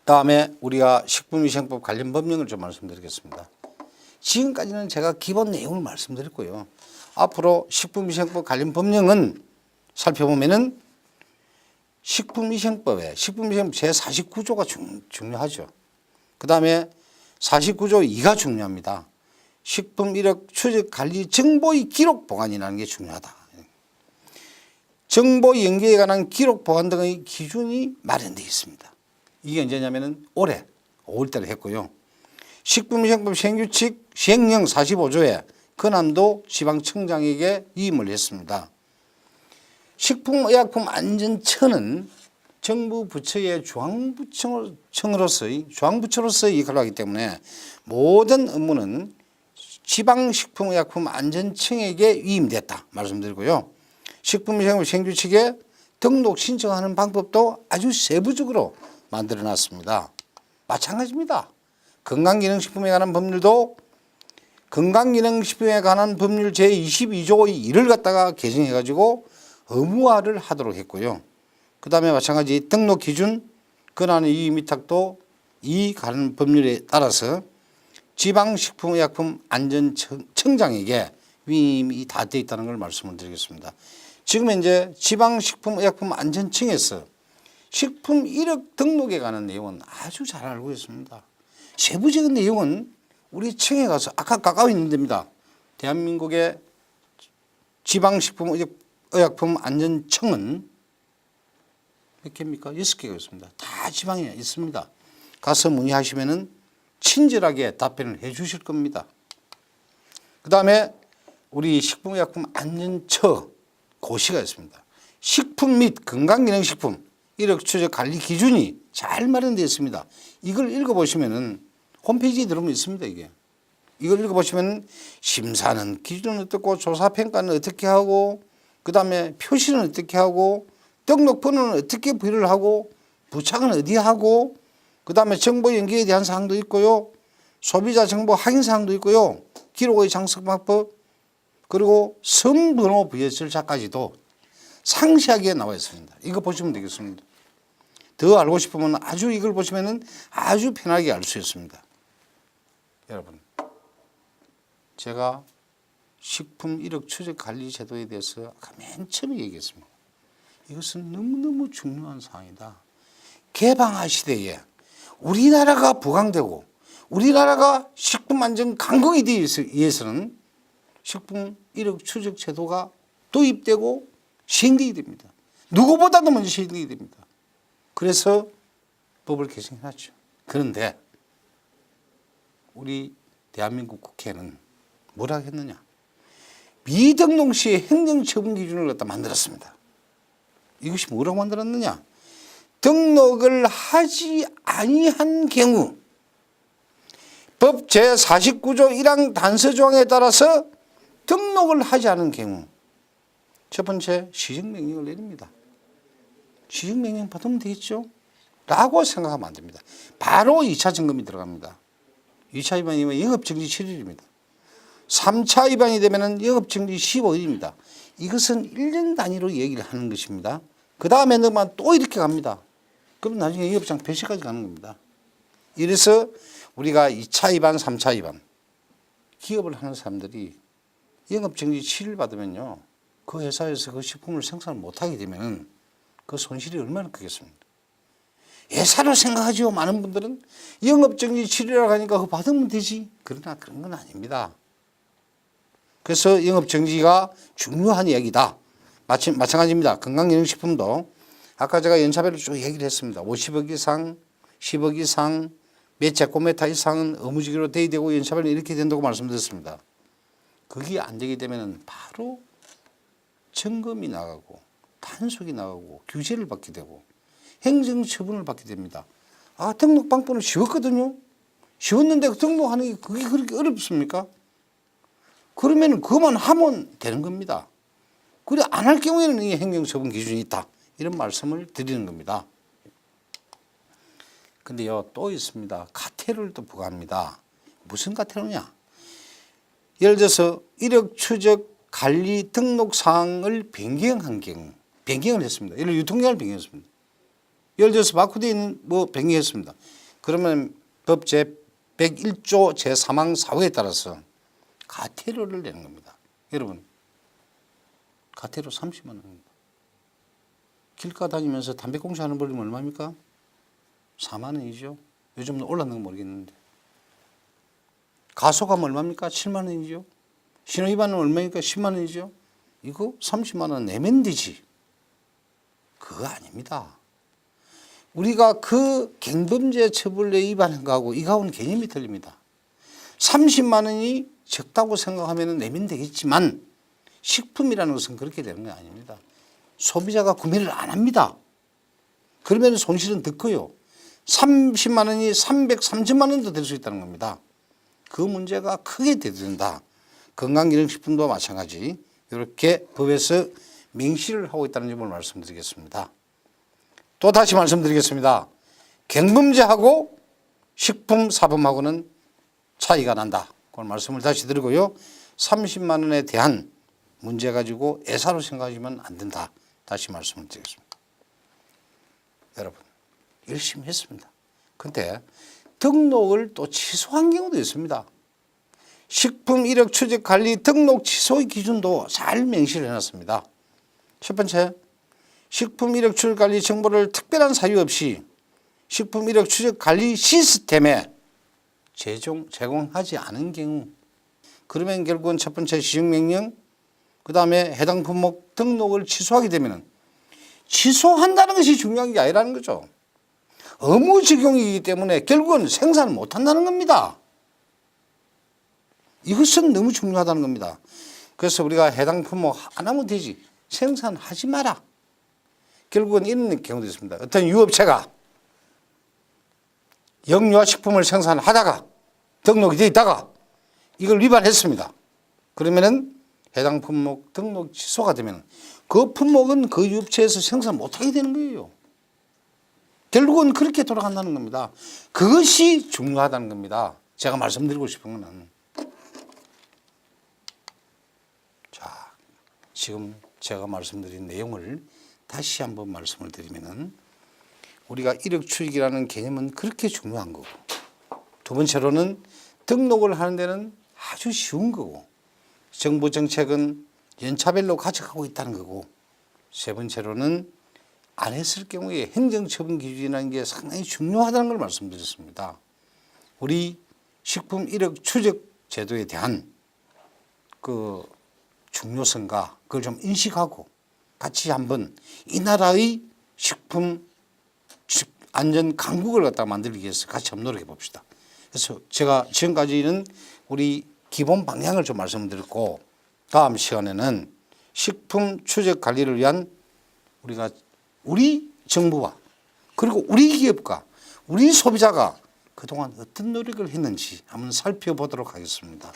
다음에 우리가 식품위생법 관련 법령을 좀 말씀드리겠습니다. 지금까지는 제가 기본 내용을 말씀드렸고요. 앞으로 식품위생법 관련 법령은 살펴보면은 식품위생법에 식품위생법 제49조가 중요하죠. 그 다음에 49조 2가 중요합니다. 식품 이력 추적 관리 정보의 기록 보관이라는 게 중요하다. 정보 연계에 관한 기록 보관 등의 기준이 마련되어 있습니다. 이게 언제냐면은 올해 5월달에 했고요. 식품위생법 시행규칙 시행령 45조에 권한도 지방청장에게 위임을 했습니다. 식품의약품안전처는 정부 부처의 중앙부처로서의 역할을 하기 때문에 모든 업무는 지방식품의약품안전청에게 위임됐다 말씀드리고요. 식품위생법 시행규칙에 등록 신청하는 방법도 아주 세부적으로 만들어놨습니다. 마찬가지입니다. 건강기능식품에 관한 법률도 건강기능식품에 관한 법률 제22조의 1을 갖다가 개정해가지고 의무화를 하도록 했고요. 그 다음에 마찬가지 등록기준 권한의 위임위탁도 이 관한 법률에 따라서 지방식품의약품안전청장에게 위임이 다 되어 있다는 걸 말씀을 드리겠습니다. 지금 현재 지방식품의약품안전청에서 식품 이력 등록에 관한 내용은 아주 잘 알고 있습니다. 세부적인 내용은 우리 청에 가서 아까 가까이 있는 데입니다. 대한민국의 지방식품의약품안전청은 몇 개입니까? 6개가 있습니다. 다 지방에 있습니다. 가서 문의하시면은 친절하게 답변을 해 주실 겁니다. 그 다음에 우리 식품의약품안전처 고시가 있습니다. 식품 및 건강기능식품 이력 추적 관리 기준이 잘 마련되어 있습니다. 이걸 읽어보시면은 홈페이지에 들어오면 있습니다. 이걸 읽어보시면 심사는 기준은 어떻고 조사평가는 어떻게 하고 그 다음에 표시는 어떻게 하고 등록번호는 어떻게 부여를 하고 부착은 어디 하고 그 다음에 정보 연계에 대한 사항도 있고요. 소비자 정보 확인 사항도 있고요. 기록의 장석 방법 그리고 성번호 부여 절차까지도 상세하게 나와 있습니다. 이거 보시면 되겠습니다. 더 알고 싶으면 아주 이걸 보시면 아주 편하게 알 수 있습니다. 여러분, 제가 식품 이력 추적 관리 제도에 대해서 아까 맨 처음에 얘기했습니다. 이것은 너무너무 중요한 사항이다. 개방화 시대에 우리나라가 부강되고 우리나라가 식품 안전 강국이 되기 위해서는 식품 이력 추적 제도가 도입되고 시행되게 됩니다. 누구보다도 먼저 시행되게 됩니다. 그래서 법을 개정해놨죠. 그런데 우리 대한민국 국회는 뭐라고 했느냐. 미등록 시의 행정처분 기준을 갖다 만들었습니다. 이것이 뭐라고 만들었느냐. 등록을 하지 아니한 경우 법 제49조 1항 단서조항에 따라서 등록을 하지 않은 경우 첫 번째 시정명령을 내립니다. 시정명령 받으면 되겠죠? 라고 생각하면 안 됩니다. 바로 2차 점검이 들어갑니다. 2차 위반이면 영업정지 7일입니다. 3차 위반이 되면 영업정지 15일입니다. 이것은 1년 단위로 얘기를 하는 것입니다. 그 다음에 너만 또 이렇게 갑니다. 그럼 나중에 영업장 폐지까지 가는 겁니다. 이래서 우리가 2차 위반, 3차 위반 기업을 하는 사람들이 영업정지 7일 받으면요. 그 회사에서 그 식품을 생산을 못하게 되면 그 손실이 얼마나 크겠습니까? 회사로 생각하죠. 많은 분들은 영업정지 7일이라고 하니까 그거 받으면 되지. 그러나 그런 건 아닙니다. 그래서 영업정지가 중요한 이야기다. 마찬가지입니다. 건강기능식품도 아까 제가 연차별로 쭉 얘기를 했습니다. 50억 이상, 10억 이상, 몇 제곱미터 이상은 의무직으로 대입되고 연차별로 이렇게 된다고 말씀드렸습니다. 그게 안 되게 되면 바로 점검이 나가고 단속이 나가고 규제를 받게 되고 행정처분을 받게 됩니다. 아, 등록 방법은 쉬웠거든요. 쉬웠는데 등록하는 게 그게 그렇게 어렵습니까? 그러면 그것만 하면 되는 겁니다. 그래 안 할 경우에는 이 행정처분 기준이 있다. 이런 말씀을 드리는 겁니다. 근데요, 또 있습니다. 과태료를 또 부과합니다. 무슨 과태료냐? 예를 들어서 이력 추적 관리 등록 사항을 변경한 경우, 변경을 했습니다. 예를 들어 유통기한을 변경했습니다. 예를 들어서 바코드에 있는 뭐 변경했습니다. 그러면 법 제 101조 제3항 4호에 따라서 과태료를 내는 겁니다. 여러분, 과태료 30만 원입니다. 길가 다니면서 담배 공시하는 벌금 얼마입니까? 4만 원이죠. 요즘은 올랐는 건 모르겠는데. 가소가면 얼마입니까? 7만 원이죠. 신호위반은 얼마입니까? 10만 원이죠. 이거 30만 원 내면 되지. 그거 아닙니다. 우리가 그 경범죄 처벌에 위반한 거하고 이거하고는 개념이 틀립니다. 30만 원이 적다고 생각하면 내면 되겠지만 식품이라는 것은 그렇게 되는 게 아닙니다. 소비자가 구매를 안 합니다. 그러면 손실은 더 커요. 30만 원이 330만 원도 될 수 있다는 겁니다. 그 문제가 크게 되든다. 건강기능식품도 마찬가지 이렇게 법에서 명시를 하고 있다는 점을 말씀드리겠습니다. 또 다시 말씀드리겠습니다. 경범죄하고 식품사범하고는 차이가 난다. 그걸 말씀을 다시 드리고요. 30만 원에 대한 문제 가지고 애사로 생각하시면 안 된다. 다시 말씀을 드리겠습니다. 여러분 열심히 했습니다. 그런데 등록을 또 취소한 경우도 있습니다. 식품 이력 추적 관리 등록 취소의 기준도 잘 명시를 해놨습니다. 첫 번째, 식품 이력 추적 관리 정보를 특별한 사유 없이 식품 이력 추적 관리 시스템에 제공하지 않은 경우, 그러면 결국은 첫 번째 시정명령, 그 다음에 해당 품목 등록을 취소하게 되면 취소한다는 것이 중요한 게 아니라는 거죠. 의무 적용이기 때문에 결국은 생산을 못한다는 겁니다. 이것은 너무 중요하다는 겁니다. 그래서 우리가 해당 품목 안 하면 되지. 생산하지 마라. 결국은 이런 경우도 있습니다. 어떤 유업체가 영유아식품을 생산하다가 등록이 되어 있다가 이걸 위반했습니다. 그러면은 해당 품목 등록 취소가 되면 그 품목은 그 유업체에서 생산 못하게 되는 거예요. 결국은 그렇게 돌아간다는 겁니다. 그것이 중요하다는 겁니다. 제가 말씀드리고 싶은 것은. 자, 지금 제가 말씀드린 내용을 다시 한번 말씀을 드리면은 우리가 이력 추적이라는 개념은 그렇게 중요한 거고, 두 번째로는 등록을 하는 데는 아주 쉬운 거고, 정부 정책은 연차별로 가져가고 있다는 거고, 세 번째로는 안 했을 경우에 행정처분 기준이라는 게 상당히 중요하다는 걸 말씀드렸습니다. 우리 식품 이력 추적 제도에 대한 그 중요성과 그걸 좀 인식하고 같이 한번 이 나라의 식품 안전 강국을 갖다 만들기 위해서 같이 한번 노력해 봅시다. 그래서 제가 지금까지는 우리 기본 방향을 좀 말씀드렸고, 다음 시간에는 식품 추적 관리를 위한 우리 정부와 그리고 우리 기업과 우리 소비자가 그동안 어떤 노력을 했는지 한번 살펴보도록 하겠습니다.